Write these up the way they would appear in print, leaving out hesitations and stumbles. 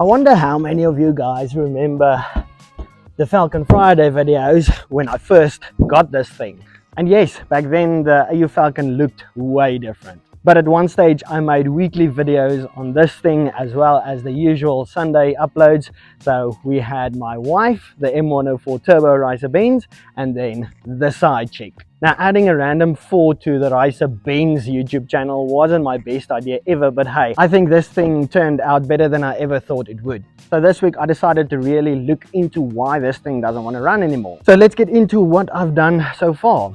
I wonder how many of you guys remember the Falcon Friday videos when I first got this thing. And yes, back then the AU Falcon looked way different. But at one stage I made weekly videos on this thing as well as the usual Sunday uploads. So we had my wife, the M104 Turbo Ricer Benz, and then the side chick. Now adding a random 4 to the Ricer Benz YouTube channel wasn't my best idea ever, but hey, I think this thing turned out better than I ever thought it would. So this week I decided to really look into why this thing doesn't want to run anymore. So let's get into what I've done so far.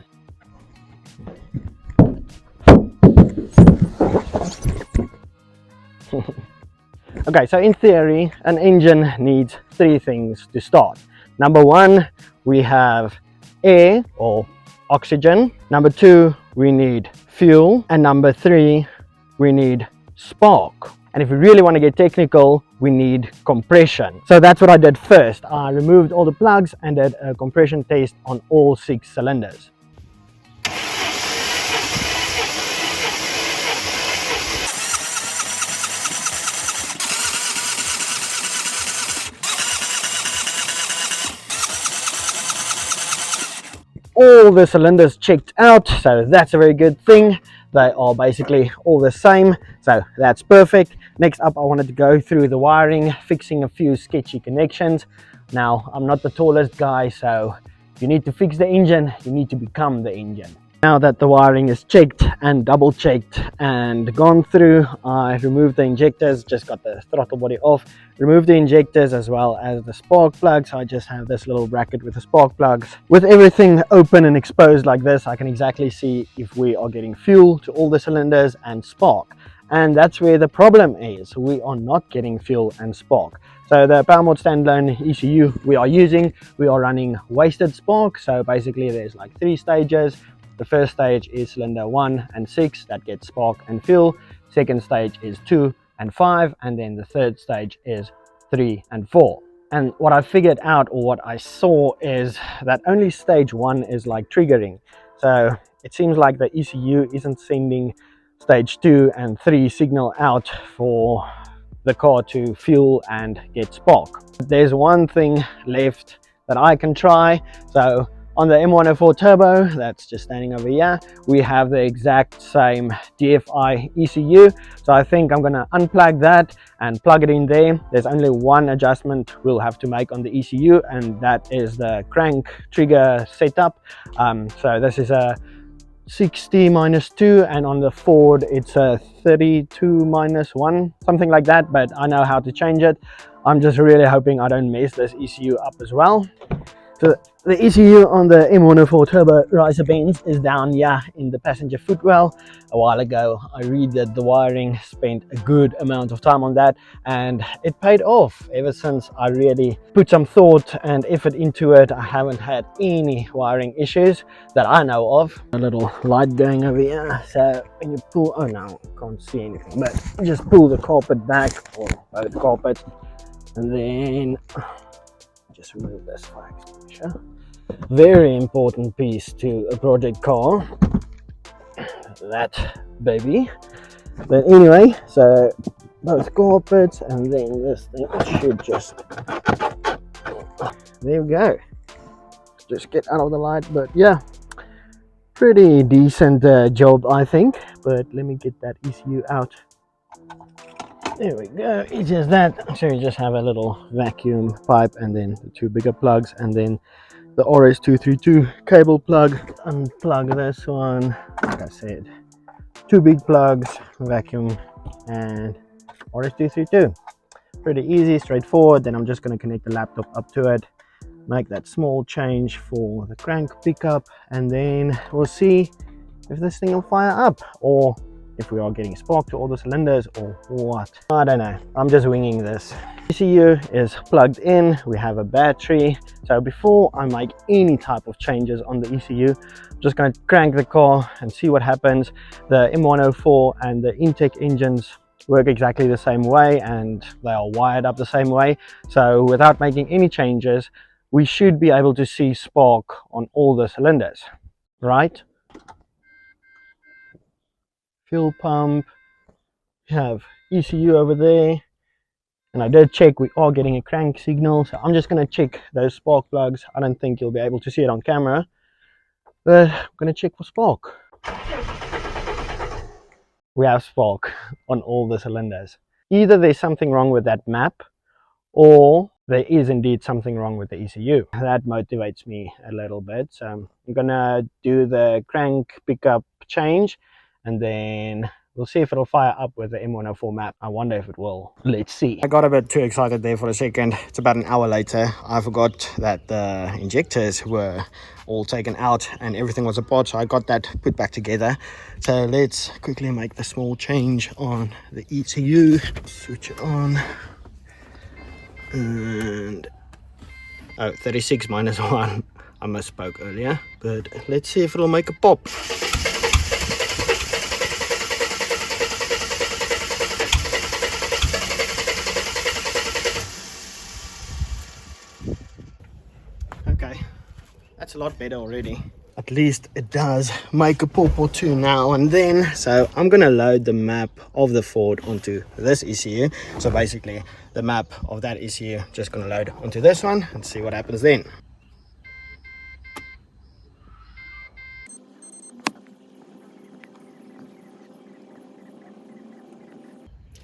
Okay, so in theory, an engine needs 3 things to start. Number 1, we have air or oxygen. Number 2, we need fuel. And number 3, we need spark. And if we really want to get technical, we need compression. So that's what I did first. I removed all the plugs and did a compression test on all 6 cylinders. All the cylinders checked out, so that's a very good thing. They are basically all the same, so that's perfect. Next up, I wanted to go through the wiring, fixing a few sketchy connections. Now, I'm not the tallest guy, so if you need to fix the engine, you need to become the engine. Now that the wiring is checked and double checked and gone through, I removed the injectors, just got the throttle body off, removed the injectors as well as the spark plugs. I just have this little bracket with the spark plugs. With everything open and exposed like this, I can exactly see if we are getting fuel to all the cylinders and spark. And that's where the problem is. We are not getting fuel and spark. So the power mode standalone ECU we are using, we are running wasted spark. So basically there's like 3 stages. The first stage is cylinder 1 and 6 that gets spark and fuel. Second stage is 2 and 5, and then the third stage is 3 and 4. And what I figured out, or what I saw, is that only stage 1 is like triggering. So it seems like the ECU isn't sending stage 2 and 3 signal out for the car to fuel and get spark. There's one thing left that I can try. So on the M104 Turbo, that's just standing over here, we have the exact same DFI ECU. So I think I'm going to unplug that and plug it in there. There's only one adjustment we'll have to make on the ECU, and that is the crank trigger setup. So this is a 60 minus 2, and on the Ford it's a 32 minus 1, something like that, but I know how to change it. I'm just really hoping I don't mess this ECU up as well. So the ECU on the M104 Turbo Ricer Benz is down here in the passenger footwell. A while ago I redid the wiring, spent a good amount of time on that, and it paid off. Ever since I really put some thought and effort into it, I haven't had any wiring issues that I know of. A little light going over here, so when you pull, oh no, can't see anything, but just pull the carpet back, or both carpets, and then just remove this fire extinguisher. Very important piece to a project car, that baby. But anyway, so both carpets, and then this thing should just, there we go, just get out of the light. But yeah, pretty decent job I think. But let me get that ECU out. There we go, it's just that. So you just have a little vacuum pipe, and then the 2 bigger plugs, and then the RS232 cable plug. Unplug this one, like I said, 2 big plugs, vacuum, and RS232. Pretty easy, straightforward. Then I'm just going to connect the laptop up to it, make that small change for the crank pickup, and then we'll see if this thing will fire up, or if we are getting spark to all the cylinders, or what. I don't know, I'm just winging this. ECU is plugged in, we have a battery. So before I make any type of changes on the ECU, I'm just going to crank the car and see what happens. The M104 and the Intech engines work exactly the same way, and they are wired up the same way. So without making any changes, we should be able to see spark on all the cylinders, right? Fuel pump, we have ECU over there, And I did check, we are getting a crank signal, so I'm just going to check those spark plugs. I don't think you'll be able to see it on camera, but I'm going to check for spark. We have spark on all the cylinders. Either there's something wrong with that map, or there is indeed something wrong with the ECU. That motivates me a little bit, so I'm gonna do the crank pickup change, and then we'll see if it'll fire up with the M104 map. I wonder if it will. Let's see. I got a bit too excited there for a second. It's about an hour later. I forgot that the injectors were all taken out and everything was apart, so I got that put back together. So let's quickly make the small change on the ECU. Switch it on. And 36 minus 1. I misspoke earlier, but let's see if it'll make a pop. Okay, that's a lot better already. At least it does make a pop or two now and then. So I'm gonna load the map of the Ford onto this ECU. So basically the map of that ECU just gonna load onto this one and see what happens then.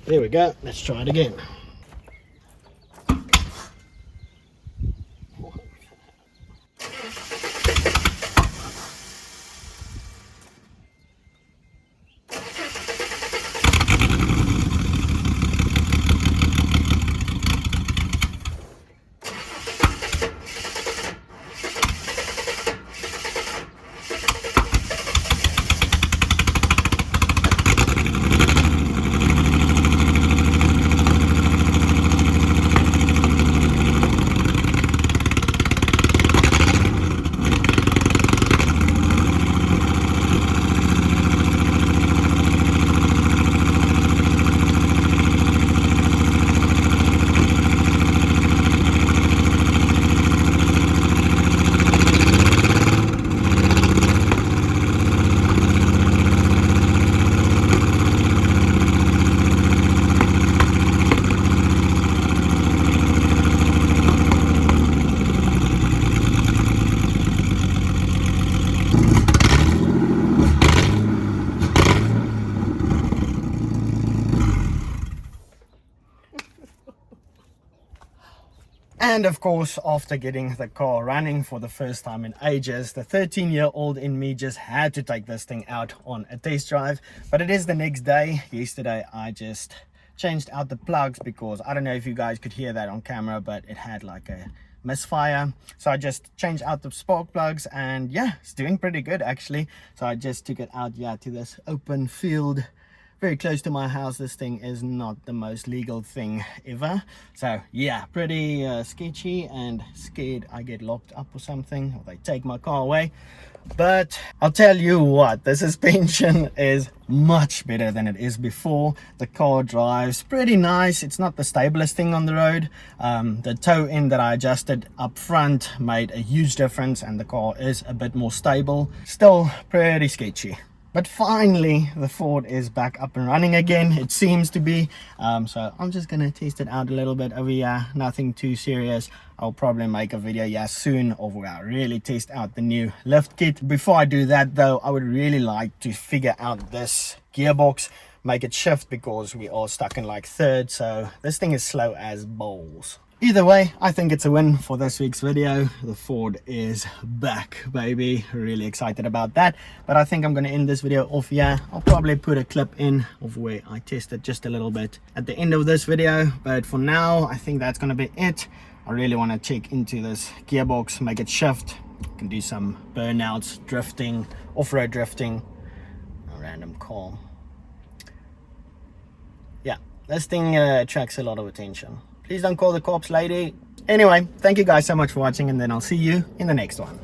There we go, let's try it again. And of course, after getting the car running for the first time in ages, the 13-year-old in me just had to take this thing out on a test drive. But it is the next day. Yesterday I just changed out the plugs because I don't know if you guys could hear that on camera, but it had like a misfire. So I just changed out the spark plugs, and yeah, it's doing pretty good actually. So I just took it out, yeah, to this open field very close to my house. This thing is not the most legal thing ever, so yeah, pretty sketchy, and scared I get locked up or something, or they take my car away. But I'll tell you what, the suspension is much better than it is before. The car drives pretty nice. It's not the stablest thing on the road. The toe end that I adjusted up front made a huge difference, and the car is a bit more stable. Still pretty sketchy. But finally, the Ford is back up and running again, it seems to be. So I'm just going to test it out a little bit over here. Nothing too serious. I'll probably make a video soon of where I really test out the new lift kit. Before I do that though, I would really like to figure out this gearbox, make it shift, because we are stuck in like third. So this thing is slow as balls. Either way, I think it's a win for this week's video. The Ford is back, baby. Really excited about that. But I think I'm going to end this video off here. I'll probably put a clip in of where I tested just a little bit at the end of this video. But for now, I think that's going to be it. I really want to check into this gearbox, make it shift. Can do some burnouts, drifting, off-road drifting. A random car. Yeah, this thing attracts a lot of attention. Please don't call the cops, lady. Anyway, thank you guys so much for watching, and then I'll see you in the next one.